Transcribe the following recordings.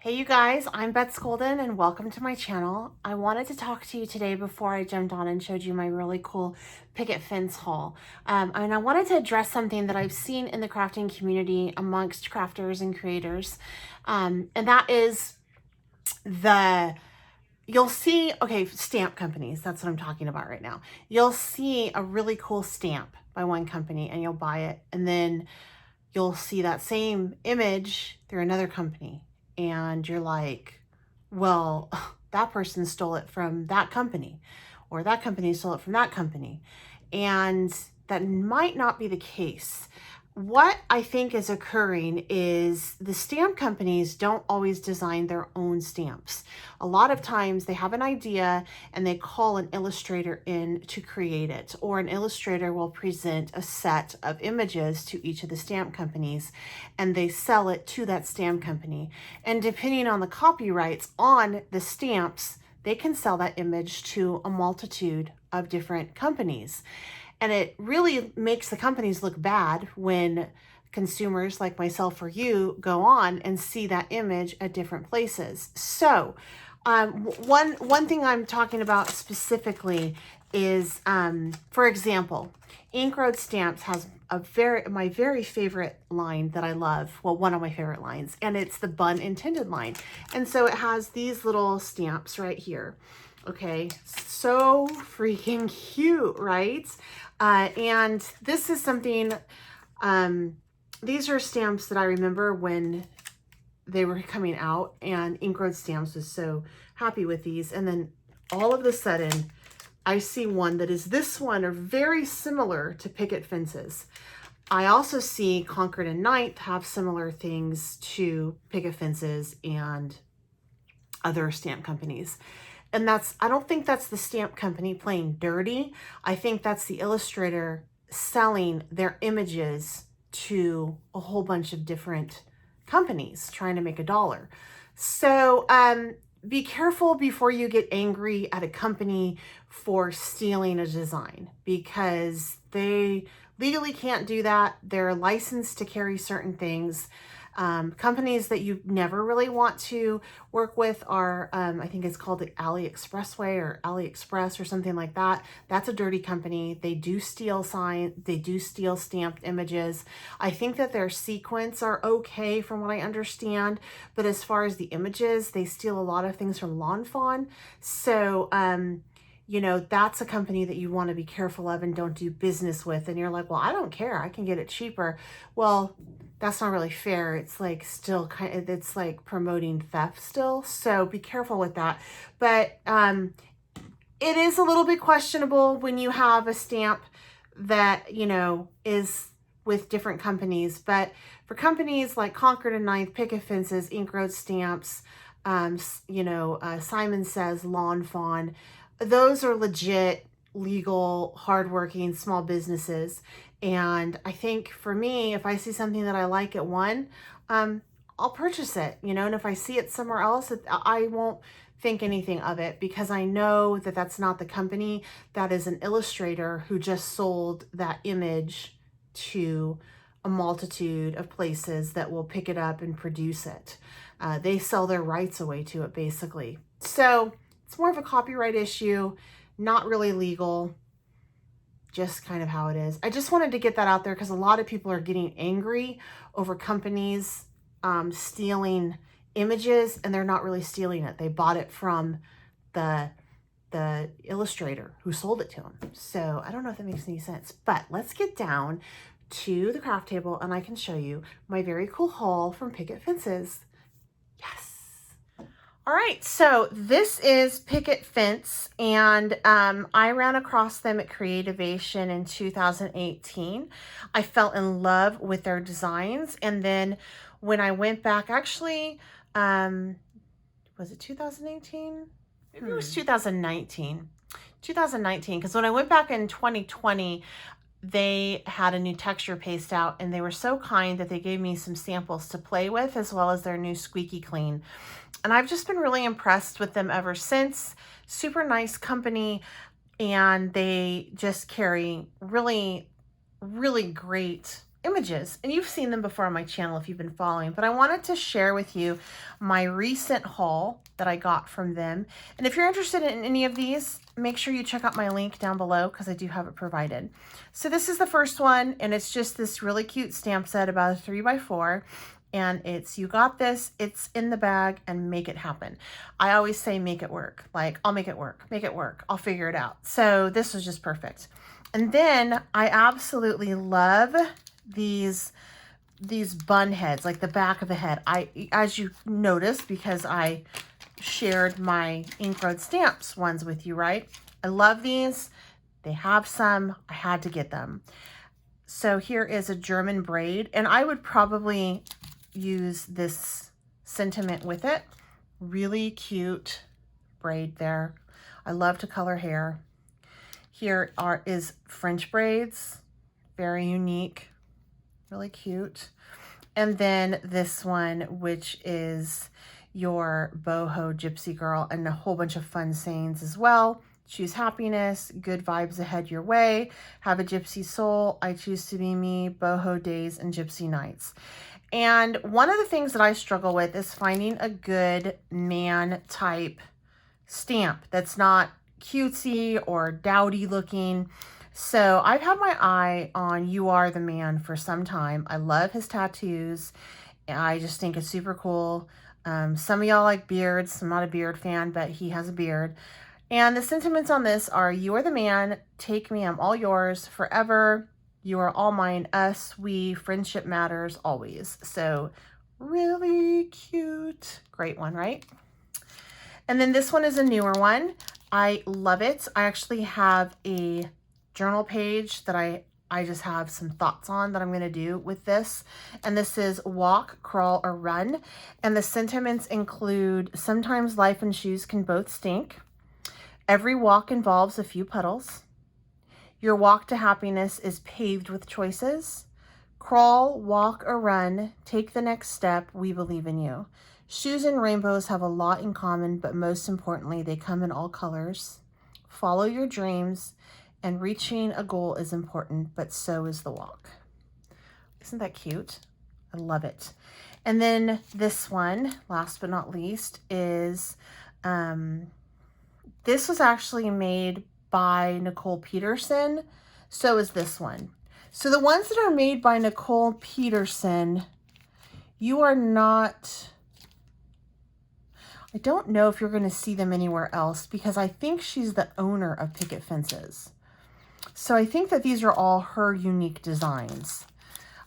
Hey you guys, I'm Beth Golden and welcome to my channel. I wanted to talk to you today before I jumped on and showed you my really cool picket fence haul. And I wanted to address something that I've seen in the crafting community amongst crafters and creators. And that is you'll see, okay, stamp companies, that's what I'm talking about right now. You'll see a really cool stamp by one company and you'll buy it, and then you'll see that same image through another company and you're like, well, that person stole it from that company, or that company stole it from that company. And that might not be the case. What I think is occurring is the stamp companies don't always design their own stamps. A lot of times they have an idea and they call an illustrator in to create it, or an illustrator will present a set of images to each of the stamp companies and they sell it to that stamp company. And depending on the copyrights on the stamps, they can sell that image to a multitude of different companies. And it really makes the companies look bad when consumers like myself or you go on and see that image at different places. So one thing I'm talking about specifically is, for example, Ink Road Stamps has my very favorite line that I love. Well, one of my favorite lines, and it's the Bun Intended line. And so it has these little stamps right here. Okay, so freaking cute, right? And this is something, these are stamps that I remember when they were coming out, and Ink Road Stamps was so happy with these. And then all of a sudden, I see one that is this one, or very similar to Picket Fences. I also see Concord and Ninth have similar things to Picket Fences and other stamp companies. And I don't think that's the stamp company playing dirty. I think that's the illustrator selling their images to a whole bunch of different companies trying to make a dollar. So be careful before you get angry at a company for stealing a design, because they legally can't do that. They're licensed to carry certain things. Companies that you never really want to work with are, I think it's called the AliExpressway or AliExpress or something like that. That's a dirty company. They do steal they do steal stamped images. I think that their sequins are okay from what I understand, but as far as the images, they steal a lot of things from Lawn Fawn. So, you know, that's a company that you want to be careful of and don't do business with. And you're like, well, I don't care, I can get it cheaper. Well, that's not really fair. It's like still it's like promoting theft still. So be careful with that. But it is a little bit questionable when you have a stamp that, you know, is with different companies. But for companies like Concord and Ninth, Picket Fences, Ink Road Stamps, you know, Simon Says, Lawn Fawn, those are legit, legal, hardworking small businesses. And I think for me, if I see something that I like at one, I'll purchase it, you know, and if I see it somewhere else, I won't think anything of it, because I know that that's not the company. That is an illustrator who just sold that image to a multitude of places that will pick it up and produce it. They sell their rights away to it, basically. So it's more of a copyright issue, not really legal. Just kind of how it is. I just wanted to get that out there because a lot of people are getting angry over companies stealing images, and they're not really stealing it. They bought it from the illustrator who sold it to them. So I don't know if that makes any sense, but let's get down to the craft table and I can show you my very cool haul from Picket Fences. Yes. All right, so this is Picket Fence, and I ran across them at Creativation in 2018. I fell in love with their designs, and then when I went back, actually, was it 2018? Maybe it was 2019. 2019, because when I went back in 2020, they had a new texture paste out, and they were so kind that they gave me some samples to play with, as well as their new Squeaky Clean. And I've just been really impressed with them ever since. Super nice company, and they just carry really, really great images, and you've seen them before on my channel if you've been following, but I wanted to share with you my recent haul that I got from them. And if you're interested in any of these, make sure you check out my link down below because I do have it provided. So this is the first one, and it's just this really cute stamp set, about a 3x4. And it's, you got this, it's in the bag, and make it happen. I always say make it work. Like, I'll make it work, I'll figure it out. So this was just perfect. And then I absolutely love these bun heads, like the back of the head. As you noticed, because I shared my ink road stamps ones with you, right? I love these. They have some, I had to get them. So here is a German braid, and I would probably use this sentiment with it. Really cute braid there. I love to color hair. Here is French braids, very unique, really cute. And then this one, which is your boho gypsy girl, and a whole bunch of fun sayings as well. Choose happiness, good vibes ahead your way, have a gypsy soul, I choose to be me, boho days and gypsy nights. And one of the things that I struggle with is finding a good man type stamp that's not cutesy or dowdy looking. So I've had my eye on You Are the Man for some time. I love his tattoos. I just think it's super cool. Some of y'all like beards. I'm not a beard fan, but he has a beard. And the sentiments on this are, you are the man, take me, I'm all yours, forever. You are all mine, us, we, friendship matters always. So really cute. Great one, right? And then this one is a newer one. I love it. I actually have a journal page that I just have some thoughts on that I'm going to do with this. And this is walk, crawl, or run. And the sentiments include, sometimes life and shoes can both stink. Every walk involves a few puddles. Your walk to happiness is paved with choices. Crawl, walk, or run. Take the next step. We believe in you. Shoes and rainbows have a lot in common, but most importantly, they come in all colors. Follow your dreams, and reaching a goal is important, but so is the walk. Isn't that cute? I love it. And then this one, last but not least, is, this was actually made by Nicole Peterson. So is this one. So the ones that are made by Nicole Peterson, you are not, I don't know if you're going to see them anywhere else, because I think she's the owner of Picket Fences. So I think that these are all her unique designs.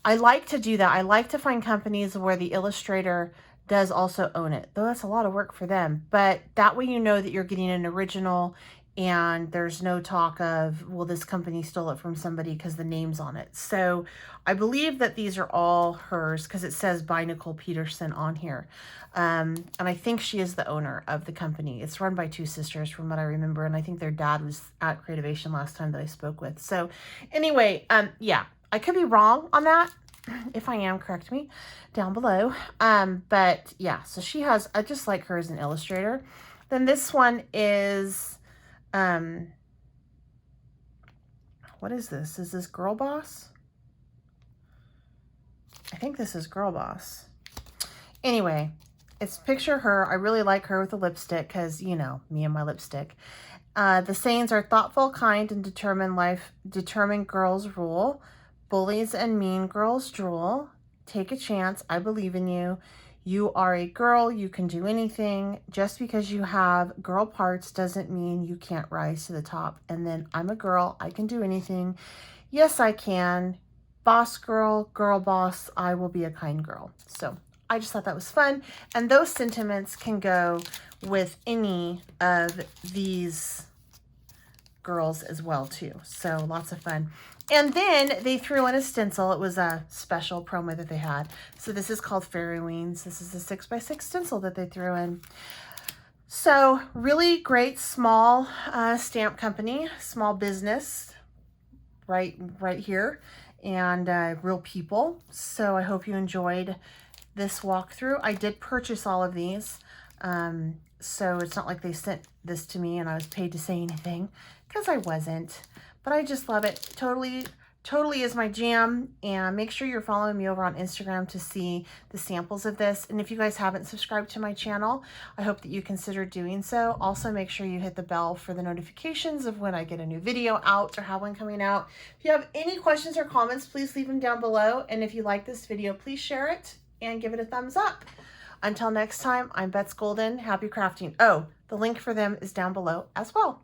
I like to do that. I like to find companies where the illustrator does also own it, though that's a lot of work for them. But that way you know that you're getting an original, and there's no talk of, well, this company stole it from somebody because the name's on it. So I believe that these are all hers because it says by Nicole Peterson on here. And I think she is the owner of the company. It's run by two sisters from what I remember. And I think their dad was at Creativation last time that I spoke with. So anyway, yeah, I could be wrong on that. If I am, correct me down below. But yeah, so she has, I just like her as an illustrator. Then this one is, what is this? Is this Girl Boss? I think this is Girl Boss. Anyway, it's picture her. I really like her with the lipstick because, you know, me and my lipstick. The sayings are thoughtful, kind, and determined girls rule. Bullies and mean girls drool. Take a chance. I believe in you. You are a girl. You can do anything. Just because you have girl parts doesn't mean you can't rise to the top. And then I'm a girl. I can do anything. Yes, I can. Boss girl, girl boss. I will be a kind girl. So I just thought that was fun. And those sentiments can go with any of these girls as well too. So lots of fun. And then they threw in a stencil. It was a special promo that they had. So this is called Fairy Weens. This is a 6x6 stencil that they threw in. So really great small stamp company, small business right here, and real people. So I hope you enjoyed this walkthrough. I did purchase all of these. So it's not like they sent this to me and I was paid to say anything, because I wasn't. But I just love it. Totally totally is my jam. And make sure you're following me over on Instagram to see the samples of this. And if you guys haven't subscribed to my channel, I hope that you consider doing so. Also, make sure you hit the bell for the notifications of when I get a new video out or have one coming out. If you have any questions or comments, please leave them down below. And if you like this video, please share it and give it a thumbs up. Until next time, I'm Bets Golden. Happy crafting. Oh, the link for them is down below as well.